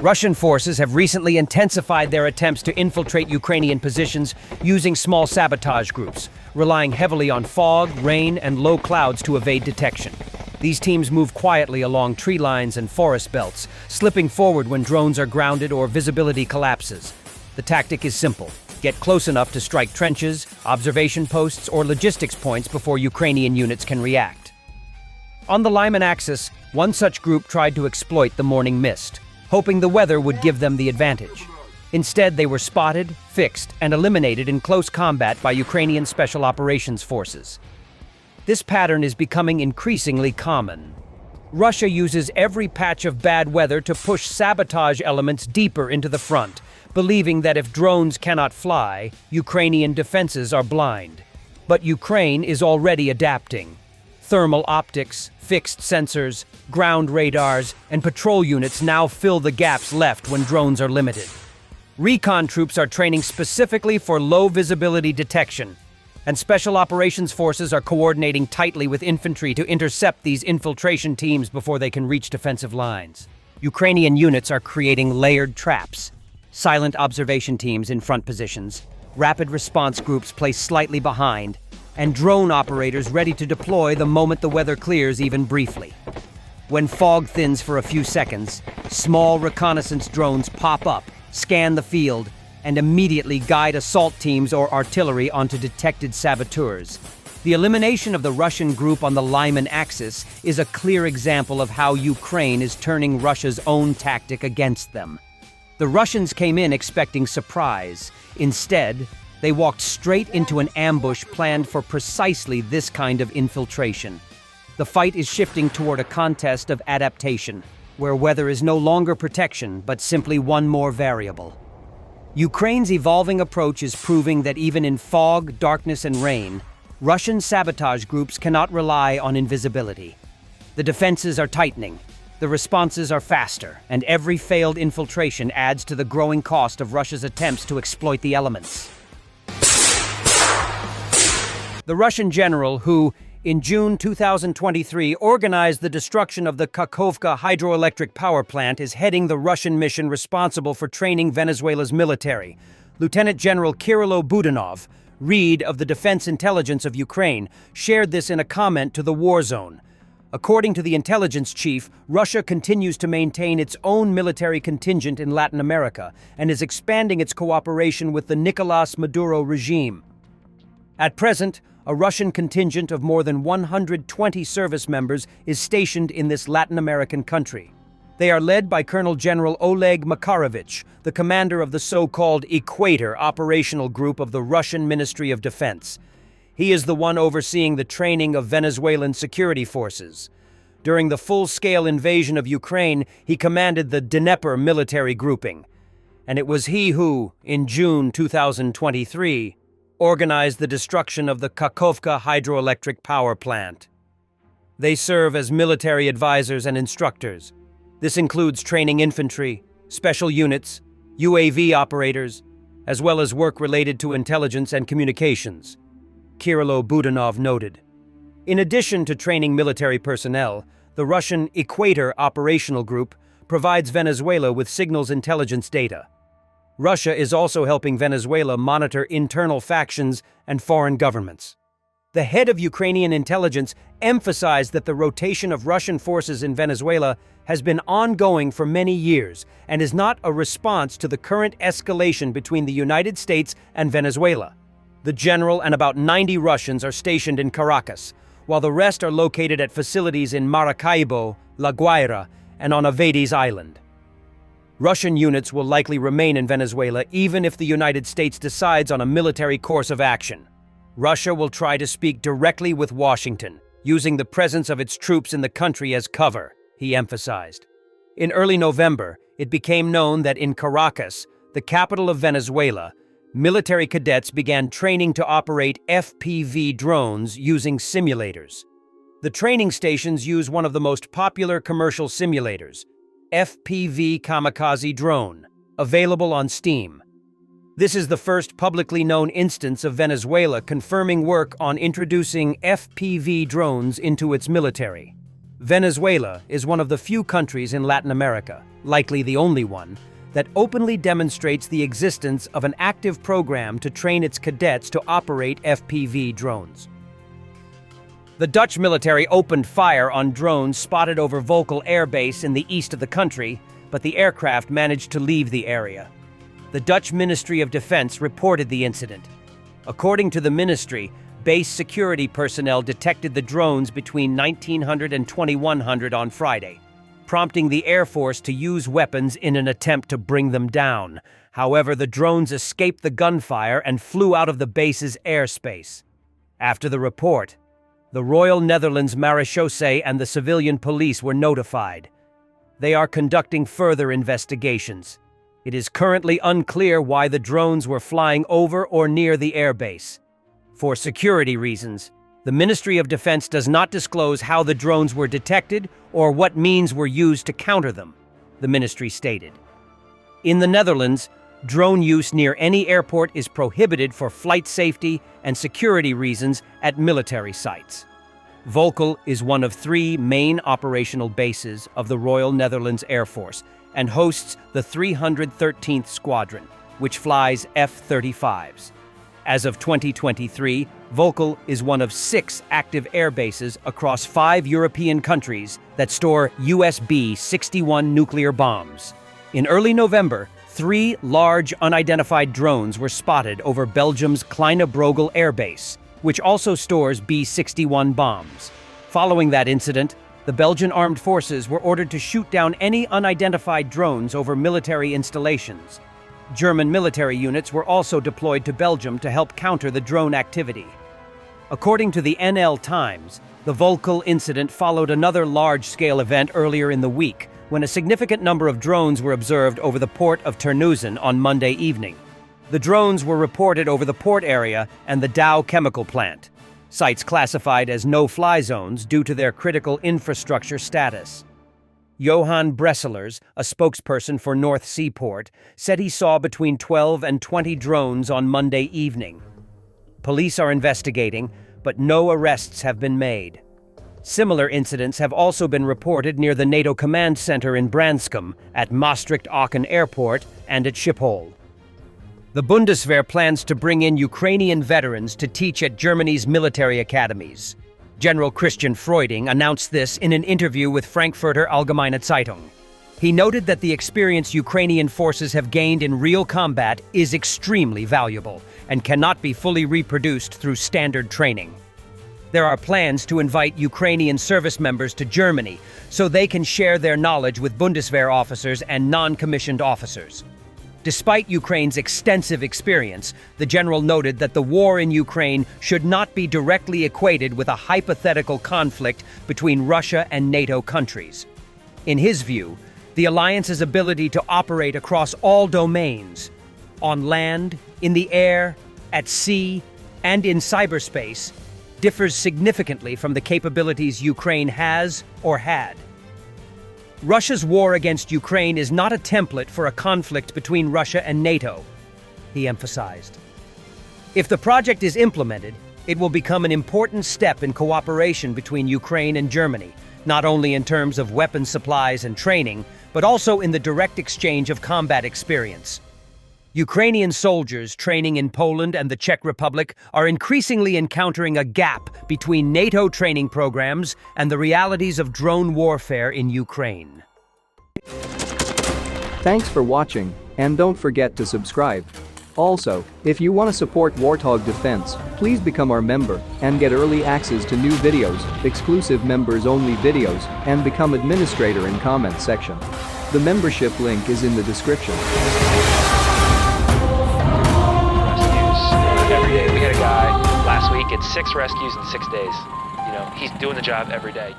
Russian forces have recently intensified their attempts to infiltrate Ukrainian positions using small sabotage groups, relying heavily on fog, rain, and low clouds to evade detection. These teams move quietly along tree lines and forest belts, slipping forward when drones are grounded or visibility collapses. The tactic is simple. Get close enough to strike trenches, observation posts, or logistics points before Ukrainian units can react. On the Lyman axis, one such group tried to exploit the morning mist, hoping the weather would give them the advantage. Instead, they were spotted, fixed, and eliminated in close combat by Ukrainian Special Operations Forces. This pattern is becoming increasingly common. Russia uses every patch of bad weather to push sabotage elements deeper into the front, believing that if drones cannot fly, Ukrainian defenses are blind. But Ukraine is already adapting. Thermal optics, fixed sensors, ground radars, and patrol units now fill the gaps left when drones are limited. Recon troops are training specifically for low visibility detection, and Special Operations Forces are coordinating tightly with infantry to intercept these infiltration teams before they can reach defensive lines. Ukrainian units are creating layered traps. Silent observation teams in front positions, rapid response groups placed slightly behind, and drone operators ready to deploy the moment the weather clears even briefly. When fog thins for a few seconds, small reconnaissance drones pop up, scan the field, and immediately guide assault teams or artillery onto detected saboteurs. The elimination of the Russian group on the Lyman axis is a clear example of how Ukraine is turning Russia's own tactic against them. The Russians came in expecting surprise. Instead, they walked straight into an ambush planned for precisely this kind of infiltration. The fight is shifting toward a contest of adaptation, where weather is no longer protection, but simply one more variable. Ukraine's evolving approach is proving that even in fog, darkness, and rain, Russian sabotage groups cannot rely on invisibility. The defenses are tightening, the responses are faster, and every failed infiltration adds to the growing cost of Russia's attempts to exploit the elements. The Russian general who, in June 2023, organized the destruction of the Kakhovka hydroelectric power plant is heading the Russian mission responsible for training Venezuela's military. Lieutenant General Kirilo Budanov, Reed of the Defense Intelligence of Ukraine, shared this in a comment to the war zone. According to the intelligence chief, Russia continues to maintain its own military contingent in Latin America and is expanding its cooperation with the Nicolás Maduro regime. At present, a Russian contingent of more than 120 service members is stationed in this Latin American country. They are led by Colonel General Oleg Makarovich, the commander of the so-called Equator operational group of the Russian Ministry of Defense. He is the one overseeing the training of Venezuelan security forces. During the full-scale invasion of Ukraine, he commanded the Dnieper military grouping. And it was he who, in June 2023, organized the destruction of the Kakhovka hydroelectric power plant. They serve as military advisors and instructors. This includes training infantry, special units, UAV operators, as well as work related to intelligence and communications, Kirilo Budanov noted. In addition to training military personnel, the Russian Equator operational group provides Venezuela with signals intelligence data. Russia is also helping Venezuela monitor internal factions and foreign governments. The head of Ukrainian intelligence emphasized that the rotation of Russian forces in Venezuela has been ongoing for many years and is not a response to the current escalation between the United States and Venezuela. The general and about 90 Russians are stationed in Caracas, while the rest are located at facilities in Maracaibo, La Guaira, and on Avedis Island. Russian units will likely remain in Venezuela even if the United States decides on a military course of action. Russia will try to speak directly with Washington, using the presence of its troops in the country as cover, he emphasized. In early November, it became known that in Caracas, the capital of Venezuela, military cadets began training to operate FPV drones using simulators. The training stations use one of the most popular commercial simulators, FPV Kamikaze Drone, available on Steam. This is the first publicly known instance of Venezuela confirming work on introducing FPV drones into its military. Venezuela is one of the few countries in Latin America likely the only one, that openly demonstrates the existence of an active program to train its cadets to operate FPV drones. The Dutch military opened fire on drones spotted over Volkel Air Base in the east of the country, but the aircraft managed to leave the area. The Dutch Ministry of Defense reported the incident. According to the ministry, base security personnel detected the drones between 1900 and 2100 on Friday, prompting the Air Force to use weapons in an attempt to bring them down. However, the drones escaped the gunfire and flew out of the base's airspace. After the report, the Royal Netherlands Marechaussee and the civilian police were notified. They are conducting further investigations. It is currently unclear why the drones were flying over or near the airbase. For security reasons, the Ministry of Defense does not disclose how the drones were detected or what means were used to counter them, the ministry stated. In the Netherlands, drone use near any airport is prohibited for flight safety and security reasons at military sites. Volkel is one of 3 main operational bases of the Royal Netherlands Air Force and hosts the 313th Squadron, which flies F-35s. As of 2023, Volkel is one of 6 active air bases across 5 European countries that store USB-61 nuclear bombs. In early November, 3 large unidentified drones were spotted over Belgium's Kleine Brogel Air Base, which also stores B-61 bombs. Following that incident, the Belgian armed forces were ordered to shoot down any unidentified drones over military installations. German military units were also deployed to Belgium to help counter the drone activity. According to the NL Times, the Volkel incident followed another large-scale event earlier in the week, when a significant number of drones were observed over the port of Terneuzen on Monday evening. The drones were reported over the port area and the Dow chemical plant, sites classified as no-fly zones due to their critical infrastructure status. Johan Bresselers, a spokesperson for North Seaport, said he saw between 12 and 20 drones on Monday evening. Police are investigating, but no arrests have been made. Similar incidents have also been reported near the NATO Command Center in Branscombe, at Maastricht-Aachen Airport, and at Schiphol. The Bundeswehr plans to bring in Ukrainian veterans to teach at Germany's military academies. General Christian Freuding announced this in an interview with Frankfurter Allgemeine Zeitung. He noted that the experience Ukrainian forces have gained in real combat is extremely valuable and cannot be fully reproduced through standard training. There are plans to invite Ukrainian service members to Germany so they can share their knowledge with Bundeswehr officers and non-commissioned officers. Despite Ukraine's extensive experience, the general noted that the war in Ukraine should not be directly equated with a hypothetical conflict between Russia and NATO countries. In his view, the alliance's ability to operate across all domains, on land, in the air, at sea, and in cyberspace, differs significantly from the capabilities Ukraine has or had. Russia's war against Ukraine is not a template for a conflict between Russia and NATO, he emphasized. If the project is implemented, it will become an important step in cooperation between Ukraine and Germany, not only in terms of weapons supplies and training, but also in the direct exchange of combat experience. Ukrainian soldiers training in Poland and the Czech Republic are increasingly encountering a gap between NATO training programs and the realities of drone warfare in Ukraine. Thanks for watching, and don't forget to subscribe. Also, if you want to support Warthog Defense, please become our member and get early access to new videos, exclusive members-only videos, and become administrator in comment section. The membership link is in the description. Every day. We had a guy last week at 6 rescues in 6 days. You know, he's doing the job every day.